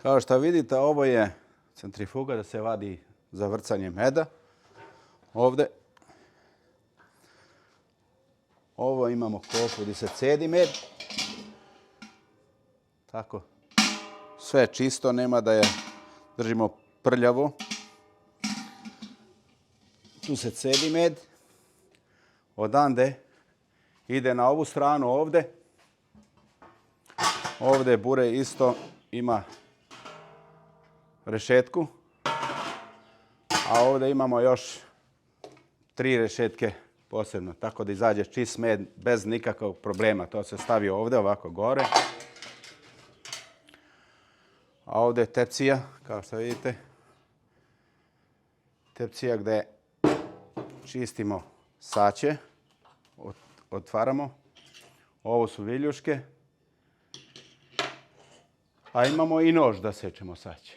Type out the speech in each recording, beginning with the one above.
Kao što vidite, ovo je centrifuga da se vadi za vrcanje meda. Ovdje. Ovo imamo kopu gdje se cedi med. Tako. Sve čisto, nema da je držimo prljavo. Tu se cedi med. Odande ide na ovu stranu ovdje. Ovdje bure isto ima rešetku. A ovdje imamo još 3 rešetke posebno. Tako da izađe čist med bez nikakvog problema. To se stavi ovdje ovako gore. A ovdje je tepsija, kao što vidite. Tepsija gdje čistimo saće. Otvaramo. Ovo su viljuške. A imamo i nož da sečemo saće.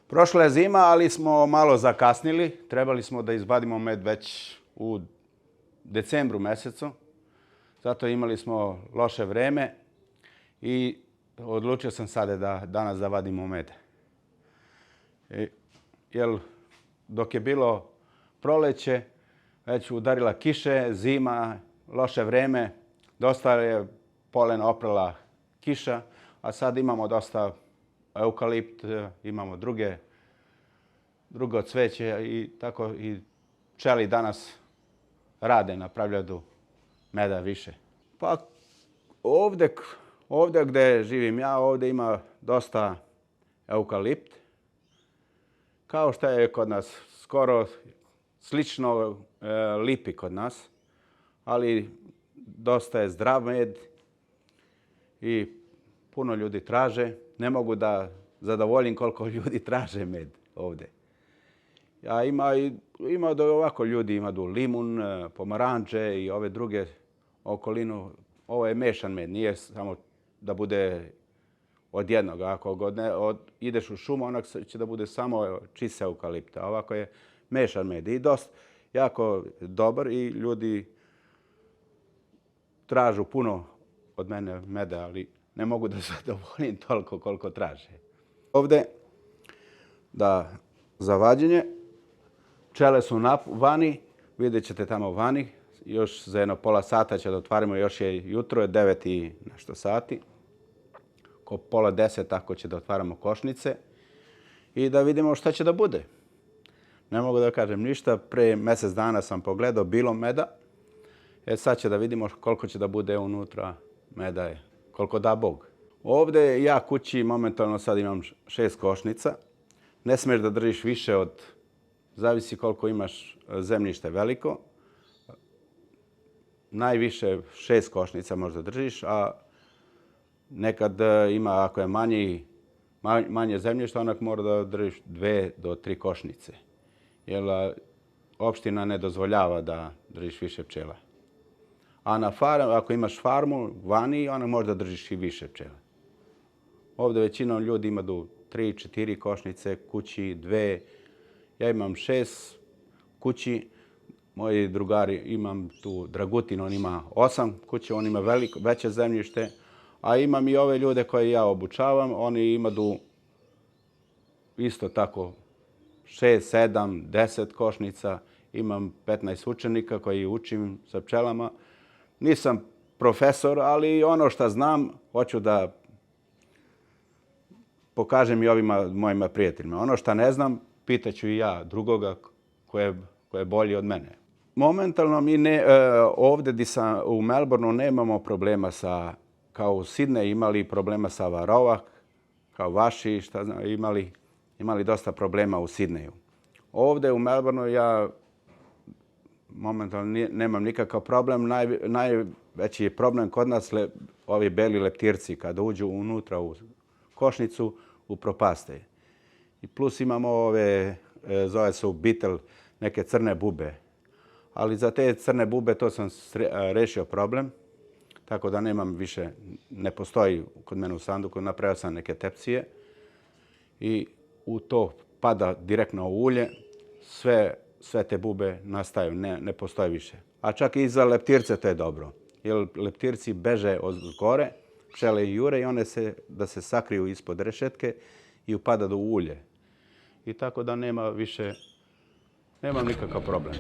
Prošla je zima, ali smo malo zakasnili. Trebali smo da izvadimo med već u decembru mjesecu. Zato imali smo loše vreme i odlučio sam sada da danas vadimo med. Jer dok je bilo proleće, već udarila kiše, zima, loše vreme, dosta je polena oprala kiša, a sad imamo dosta eukalipt, imamo drugo cveće i tako i pčeli danas rade na pravljadu meda više. Pa ovdje gdje živim ja, ovdje ima dosta eukalipt. Kao što je kod nas skoro slično lipi kod nas, ali dosta je zdrav med i puno ljudi traže. Ne mogu da zadovoljim koliko ljudi traže med ovdje. A ima da ovako ljudi imaju limun, pomaranče i ove druge okolinu. Ovo je mešan med, nije samo da bude od jednog. Ako ideš u šumu, onak će da bude samo čist eukalipta. A ovako je mešan med i dosta jako dobar i ljudi tražu puno od mene meda, ali ne mogu da zadovoljim toliko koliko traže. Ovdje za vađenje. Pčele su vani, vidjet ćete tamo vani. Još za jedno pola sata će da otvarimo, još je jutro, je 9 i nešto sati. Ko pola 10 tako će da otvaramo košnice i da vidimo šta će da bude. Ne mogu da kažem ništa, pre mjesec dana sam pogledao, bilo meda. Sad će da vidimo koliko će da bude unutra meda, koliko da Bog. Ovdje ja kući momentalno sad imam 6 košnica. Ne smiješ da držiš više od, zavisi koliko imaš zemljište veliko. Najviše 6 košnica možda držiš, a nekad ima, ako je manje zemljište, onak mora da držiš 2 do 3 košnice. Jer opština ne dozvoljava da držiš više pčela. A na ako imaš farmu vani, ona možda držiš i više pčela. Ovdje većinom ljudi ima 3-4 košnice, kući 2. Ja imam 6 kući. Moji drugari, imam tu Dragutin, on ima 8 kući, on ima veće zemljište. A imam i ove ljude koje ja obučavam, oni imaju isto tako 6, 7, 10 košnica. Imam 15 učenika koji učim sa pčelama. Nisam profesor, ali ono što znam, hoću da pokažem i ovima mojima prijateljima. Ono što ne znam, pitaću i ja drugoga koji je bolji od mene. Momentalno mi ovdje u Melbourneu nemamo problema kao u Sidneju imali problema sa Varroa, kao vaši, imali dosta problema u Sidneju. Ovdje u Melbourneu ja momentalno nemam nikakav problem. Najveći je problem kod nas ovi beli leptirci kada uđu unutra u košnicu upropaste. I plus imamo ove, zove se beetle, neke crne bube. Ali za te crne bube to sam rešio problem. Tako da nemam više, ne postoji kod mene u sanduku. Napravio sam neke tepsije i u to pada direktno u ulje. Sve te bube nastaju, ne postoje više. A čak i za leptirce to je dobro. Jer leptirci beže od gore, pčele i jure i one da se sakriju ispod rešetke i upada do ulje. I tako da nemam nikakav problem.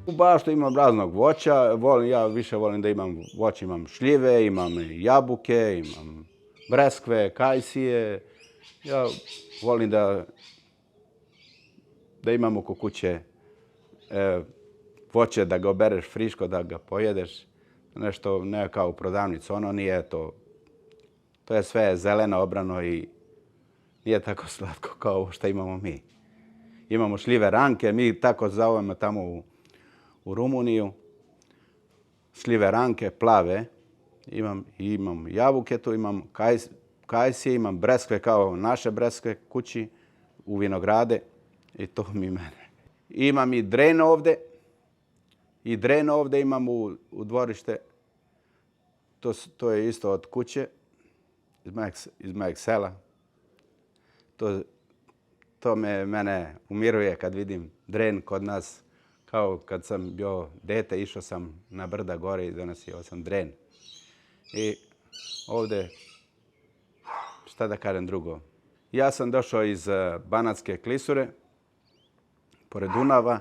U baštu imam raznog voća, ja više volim da imam voće, imam šljive, imam jabuke, imam breskve, kajsije. Ja volim da imam oko kuće voće, da ga obereš friško, da ga pojedeš. Nešto ne kao u prodavnicu, ono nije to. To je sve zeleno, obrano i nije tako slatko kao ovo što imamo mi. Imamo šljive ranke, mi tako zovemo tamo u Rumuniju. Šljive ranke, plave. Imam jabuke tu, imam kajsije, imam breskve kao naše breskve kući u vinograde i to mi mene. Imam i dren ovde. I dren ovde imam u dvorište. To je isto od kuće, iz mojeg sela. To mene umiruje kad vidim dren kod nas. Kao kad sam bio dete, išao sam na brda gore i donosio sam dren. I ovde, šta da kažem drugo. Ja sam došao iz Banatske klisure, pored Dunava.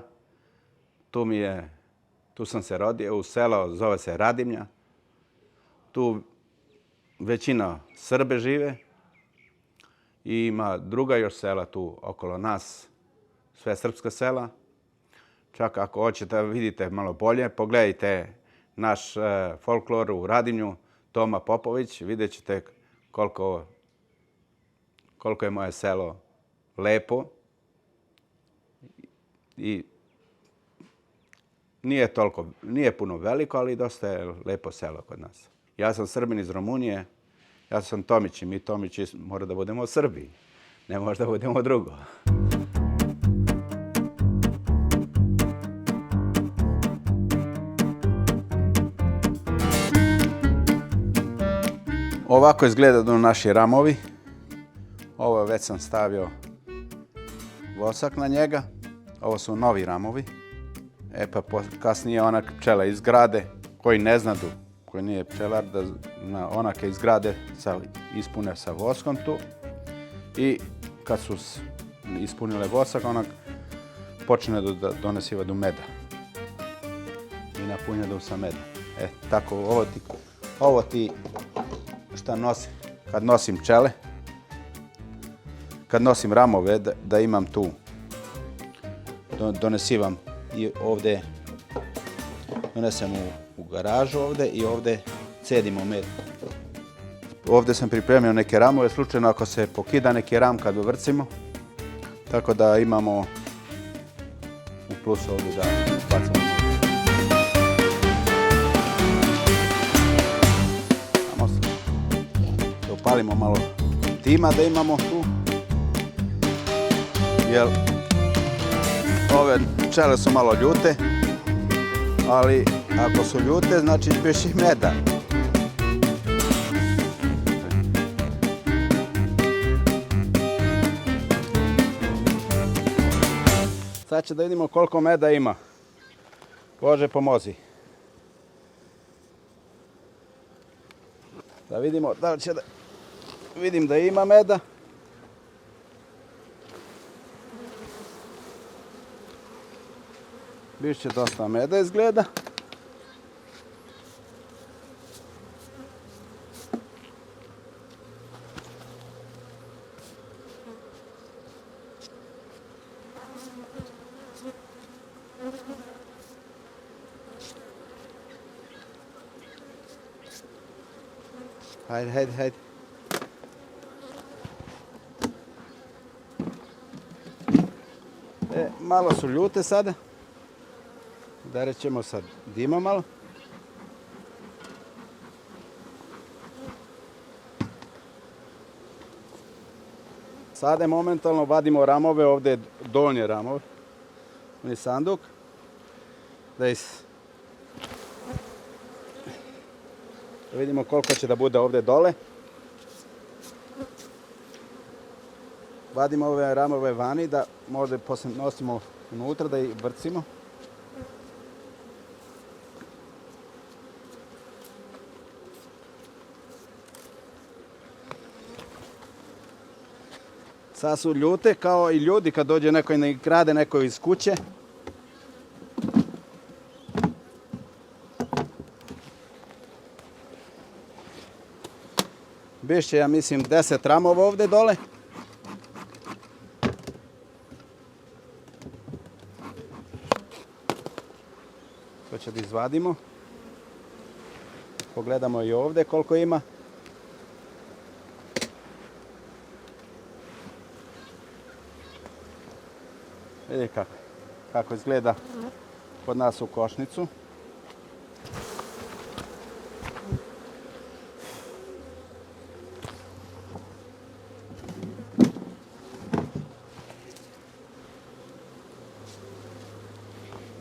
Tu sam se rodio, u selo zove se Radimlja. Tu većina Srbe žive i ima druga još sela tu okolo nas, sve srpska sela. Čak ako hoćete da vidite malo bolje, pogledajte naš folklor u Radimlju, Toma Popović, vidjet ćete koliko je moje selo lepo. I nije puno veliko, ali dosta je lepo selo kod nas. Ja sam Srbin iz Rumunije, ja sam Tomić i mi Tomići mora da budemo Srbi, ne možda budemo drugo. Ovako izgledaju naši ramovi. Ovo već sam stavio vosak na njega. Ovo su novi ramovi. Pa kasnije onak pčela izgrade, koji ne znadu, koji nije pčelar, da onake izgrade ispune sa voskom tu. I kad su ispunile vosak, onak počne da donesivaju meda. I napunjaju sa medom. Tako, ovo ti šta nosim, kad nosim pčele, kad nosim ramove, da imam tu, donesivam i ovde, donesem u garažu ovde i ovde cedimo med. Ovde sam pripremio neke ramove, slučajno ako se pokida neki ram kad uvrcimo, tako da imamo u plus ovde da bacamo. Palimo malo tima da imamo tu, jer ove pčele su malo ljute, ali ako su ljute, znači ćeš i meda. Sad će da vidimo koliko meda ima. Bože pomozi. Da vidimo da li će da... Vidim da ima meda. Biće dosta meda izgleda. Hajde. malo su ljute sada. Udarit ćemo sad dima malo. Sada momentalno vadimo ramove, ovdje donje ramove. On je sanduk. Da vidimo koliko će da bude ovdje dole. Vadimo ove ramove vani da možda poslije nosimo unutra da ih vrcimo. Sad su ljute kao i ljudi kad dođe neko i ne krade neko iz kuće. Biće, ja mislim, 10 ramova ovdje dole. To će da izvadimo. Pogledamo i ovdje koliko ima. Vidi kako izgleda kod nas u košnicu.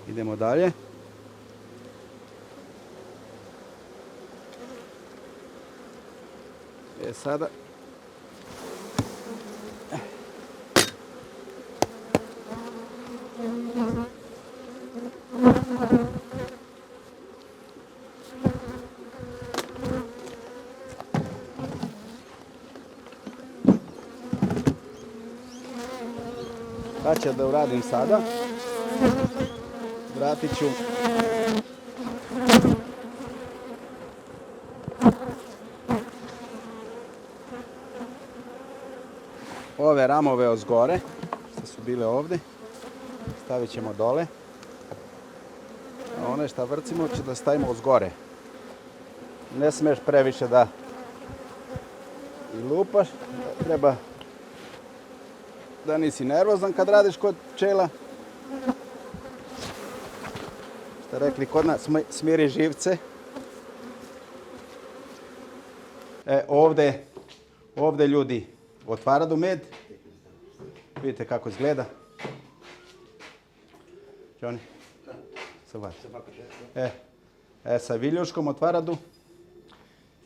Idemo dalje. Sada šta će da uradim sada? Vratit ću ove ramove od zgore, što su bile ovdje, stavit ćemo dole. A one što vrcimo će da stavimo od zgore. Ne smiješ previše da i lupaš, treba da nisi nervozan kad radiš kod pčela. Što rekli kod nas, smiri živce. Ovdje ljudi otvaraju med. Vidite kako izgleda. Johnny? Sa viljuškom otvaraju.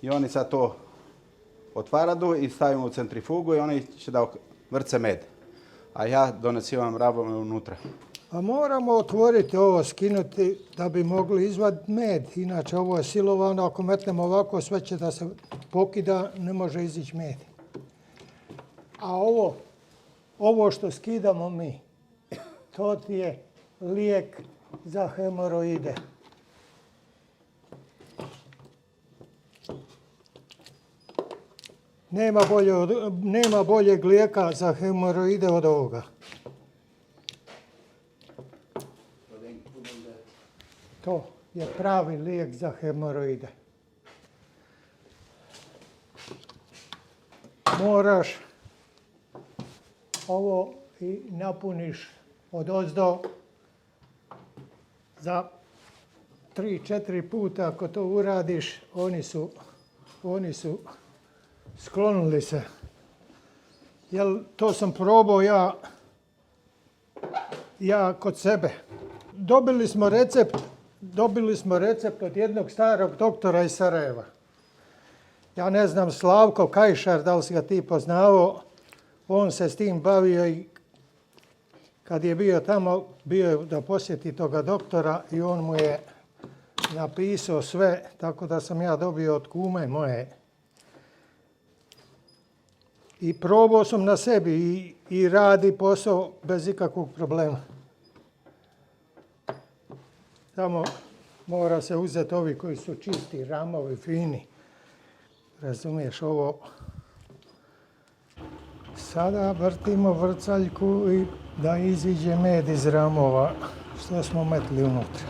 I oni sad to otvaraju i stavimo u centrifugu i oni će da vrce med. A ja donesivam ramove unutra. A moramo otvoriti ovo, skinuti da bi mogli izvaditi med. Inače ovo je silovano, ako metnemo ovako sve će da se pokida, ne može izići med. A ovo što skidamo mi, to ti je lijek za hemoroide. Nema boljeg lijeka za hemoroide od ovoga. To je pravi lijek za hemoroide. Moraš ovo i napuniš odozdo za 3-4 puta. Ako to uradiš, oni su sklonili se. Jel, to sam probao ja kod sebe. Dobili smo recept od jednog starog doktora iz Sarajeva. Ja ne znam, Slavko Kajšar, da li si ga ti poznavao, on se s tim bavio i kad je bio tamo, bio je da posjeti toga doktora i on mu je napisao sve, tako da sam ja dobio od kume moje. I probao sam na sebi i radi posao bez ikakvog problema. Samo mora se uzeti ovi koji su čisti, ramovi, fini. Razumiješ, ovo. Sada vrtimo vrcaljku i da iziđe med iz ramova što smo metli unutra.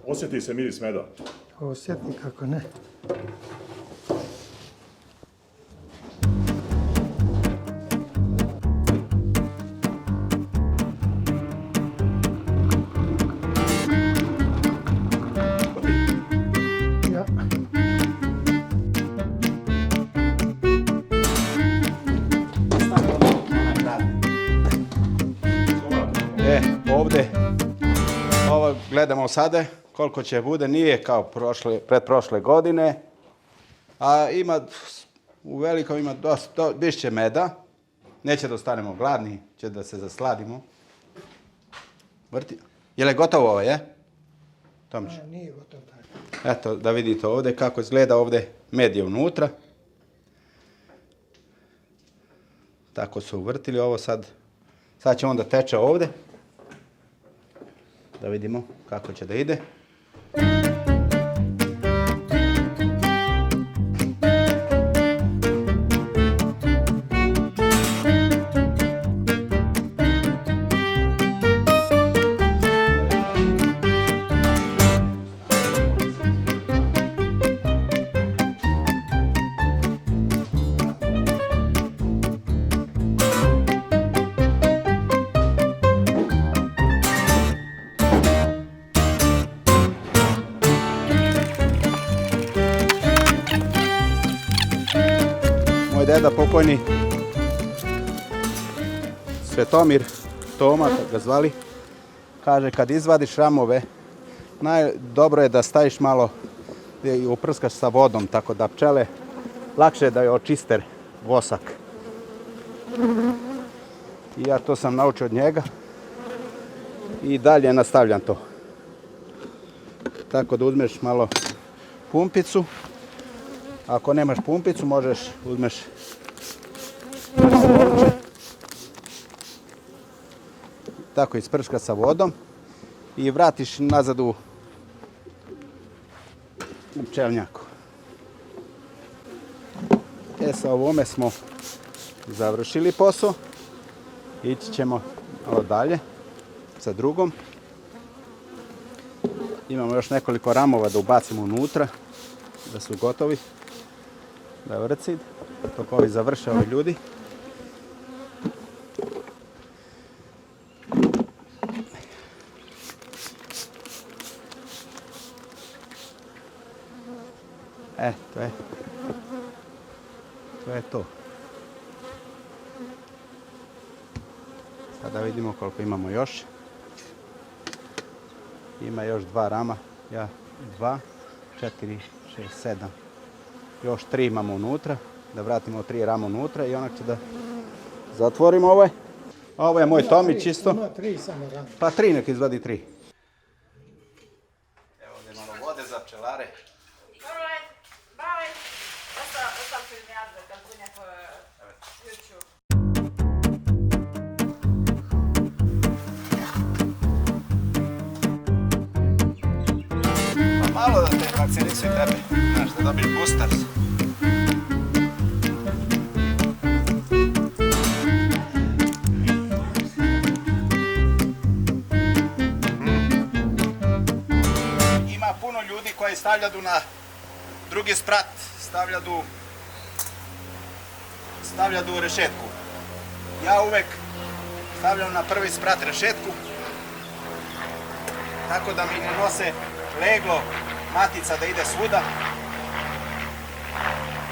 Osjeti se miris meda. Osjeti kako ne. Ja. Ovdje, ovo gledamo sada koliko će bude, nije kao pretprošle godine, a ima, u velikom ima dosta, više će meda, neće da ostanemo gladni, će da se zasladimo. Vrti. Je li gotovo ovo, je? Tomić? Nije gotovo tako. Eto, da vidite ovdje kako izgleda ovdje med je unutra. Tako su uvrtili ovo sad. Sad će onda teče ovdje. Da vidimo kako će da ide. Moj deda pokojni Svetomir, Toma kad ga zvali, kaže kad izvadiš ramove, dobro je da staviš malo i uprskaš sa vodom, tako da pčele lakše da je očiste vosak. I ja to sam naučio od njega i dalje nastavljam to. Tako da uzmeš malo pumpicu. Ako nemaš pumpicu, možeš uzmeš tako isprška sa vodom i vratiš nazad u pčelnjaku. Sa ovome smo završili posao. Ići ćemo malo dalje sa drugom. Imamo još nekoliko ramova da ubacimo unutra, da su gotovi. Da je vrcid, dok ovi završe ovi ljudi. To je to. Sada vidimo koliko imamo još. Ima još 2 rama. 2, 4, 6, 7. Još 3 imamo unutra. Da vratimo 3 rama unutra i onak će da zatvorimo ovaj. Ovo je moj Tomić isto. Ima 3 samo rama. Pa 3 nek izvadi 3. Evo ovdje malo vode za pčelare. Pa malo da te vakcinisu i tebe, znaš, da dobiš boosters. Ima puno ljudi koji stavljaju na drugi sprat, stavljaju rešetku. Ja uvek stavljam na prvi sprat rešetku, tako da mi ne nose leglo, matica da ide svuda.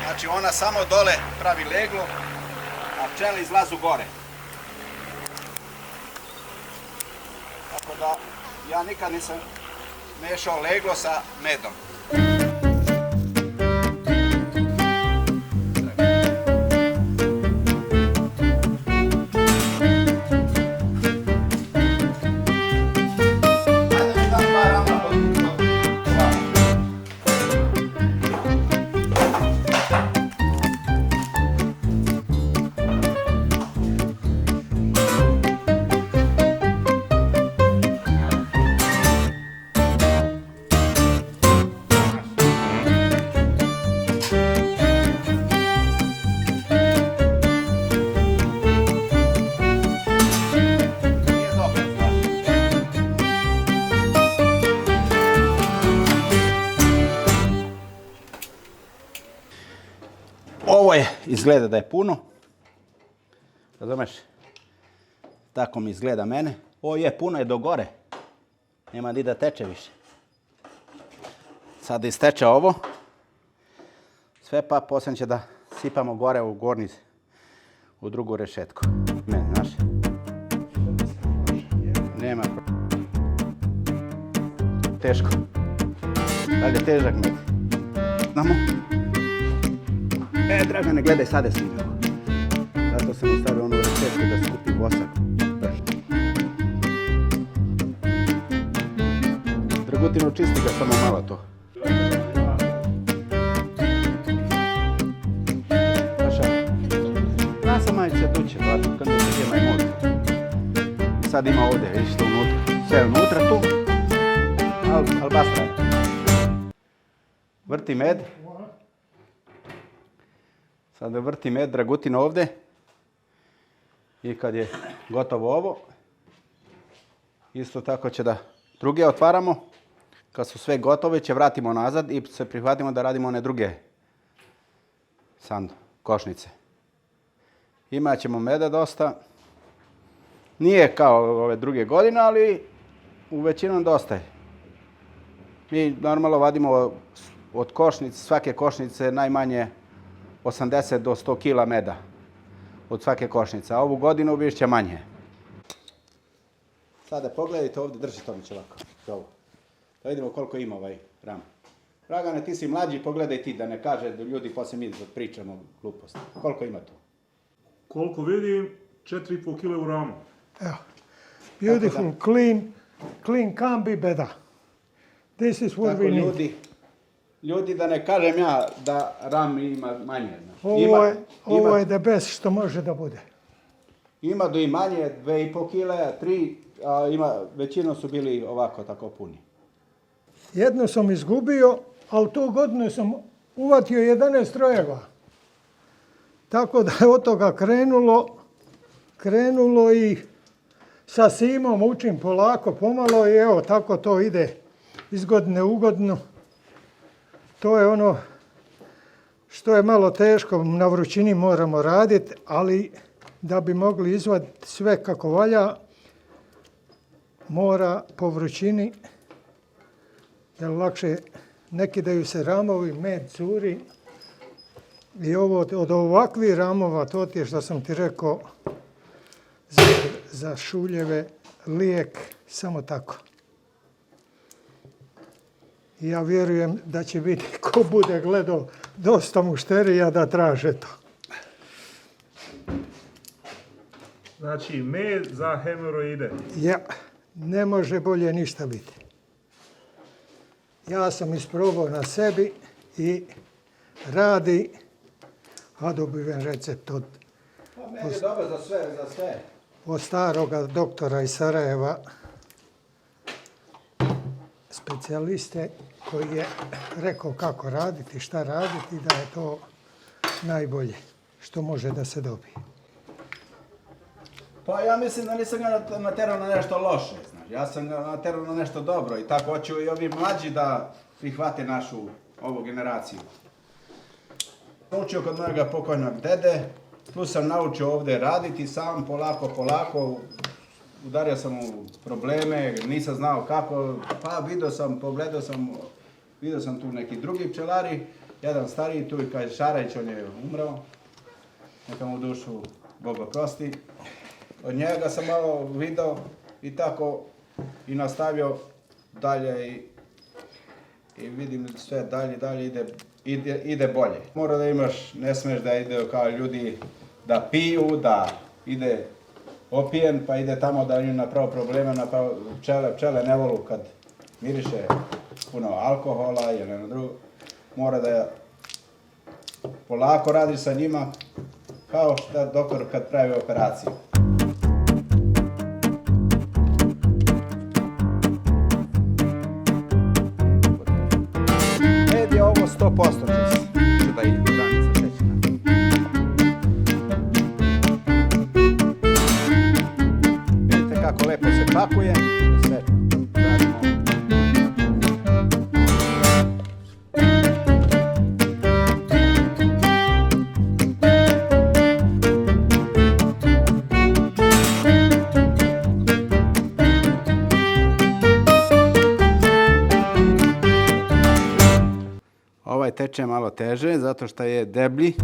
Znači ona samo dole pravi leglo, a pčele izlazu gore. Tako da ja nikad nisam mešao leglo sa medom. Ovo je, izgleda da je puno. Razumeš? Tako mi izgleda mene. Ovo je, puno je do gore. Nema ni da teče više. Sad isteče ovo. Sve pa poslije će da sipamo gore u gornji, u drugu rešetku. Meni, znaš? Nema. Teško. Dalje težak med. Znamo. Dragane, gledaj, sada je snimio. Zato sam ostavio onu rešetku da skupi vosak. Dragutinu, čisti ga samo malo to. Ja sam majice duće, kad mi se gdje mod. Sad ima ovdje, vidiš to unutra. Sve unutra tu, ali bastra je. Vrti med. Sad vrti med, Dragutin ovdje. I kad je gotovo ovo, isto tako će da druge otvaramo. Kad su sve gotove, će vratimo nazad i se prihvatimo da radimo one druge košnice. Imat ćemo meda dosta. Nije kao ove druge godine, ali u većinom dosta je. Mi normalno vadimo od košnice, svake košnice najmanje 80 do 100 kila meda. Od svake košnice. A ovu godinu bit će manje. Sada pogledajte ovdje, drži Tomić ovako. Ovo. Da vidimo koliko ima ovaj ram. Dragane, ti si mlađi, pogledaj ti, da ne kaže da ljudi poslije mi pričamo gluposti. Koliko ima tu? Koliko vidim, 4,5 kg u ramu. Evo. Beautiful, clean can't be better. This is what Tako we need. Ljudi, da ne kažem ja da ram ima manje. Ovo je the best što može da bude. Ima do i manje, 2,5 kg, 3, a većinom su bili ovako tako puni. Jednu sam izgubio, ali tu godinu sam uvatio 11 strojeva. Tako da je od toga krenulo i sa Simom učim polako, pomalo i evo tako to ide iz godine u godinu. To je ono što je malo teško, na vrućini moramo raditi, ali da bi mogli izvaditi sve kako valja, mora po vrućini, jer lakše ne kidaju se ramovi, med curi. I ovo od ovakvih ramova, to ti je što sam ti rekao, za šuljeve, lijek, samo tako. I ja vjerujem da će biti, ko bude gledao, dosta mušterija da traže to. Znači, med za hemoroide. Ja, ne može bolje ništa biti. Ja sam isprobao na sebi i radi, a dobiven recept od Med je dobro za sve. Od staroga doktora iz Sarajeva, specijaliste koji je rekao kako raditi, šta raditi, da je to najbolje što može da se dobije. Pa ja mislim da nisam ga naterao na nešto loše, znaš. Ja sam ga naterao na nešto dobro i tako hoću i ovi mlađi da prihvate našu ovu generaciju. Naučio kod mojega pokojnog dede, tu sam naučio ovdje raditi sam, polako, udario sam u probleme, nisam znao kako, pa vidio sam tu neki drugi pčelari, jedan stariji tu i kaže Šarać, on je umrao, neka mu dušu Bog oprosti. Od njega sam malo vidio i tako i nastavio dalje i vidim sve dalje ide bolje. Mora da imaš, ne smiješ da ide kao ljudi da piju, da ide opijen pa ide tamo da im napravo probleme, napravo pčele ne volu kad miriše puno alkohola ili na drugo. Mora da polako radiš sa njima kao što doktor kad pravi operaciju. Med je ovo 100% čist. Ću da ide granica šećera. Vidite kako lepo se pakuje. Sve radimo. ovaj teče malo teže zato što je deblji.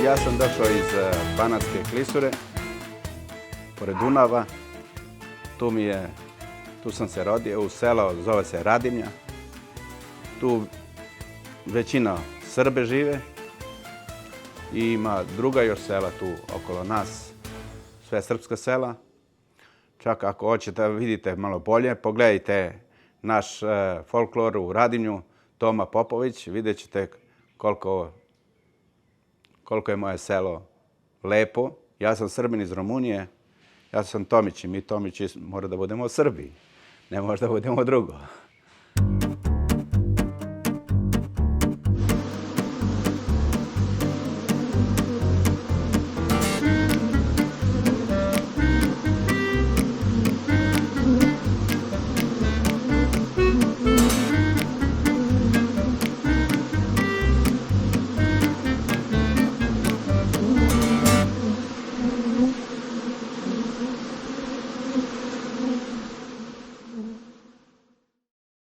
Ja sam došao iz Banatske klisure, pored Dunava. Tu sam se rodio, u selo zove se Radimlja. Tu većina Srbe žive i ima druga još sela tu okolo nas, sve srpska sela. Čak ako hoćete da vidite malo bolje, pogledajte naš folklor u Radimlju, Toma Popović, vidjet ćete koliko je moje selo lepo. Ja sam Srbin iz Rumunije, ja sam Tomić i mi Tomići mora da budemo Srbi, ne možda budemo drugo.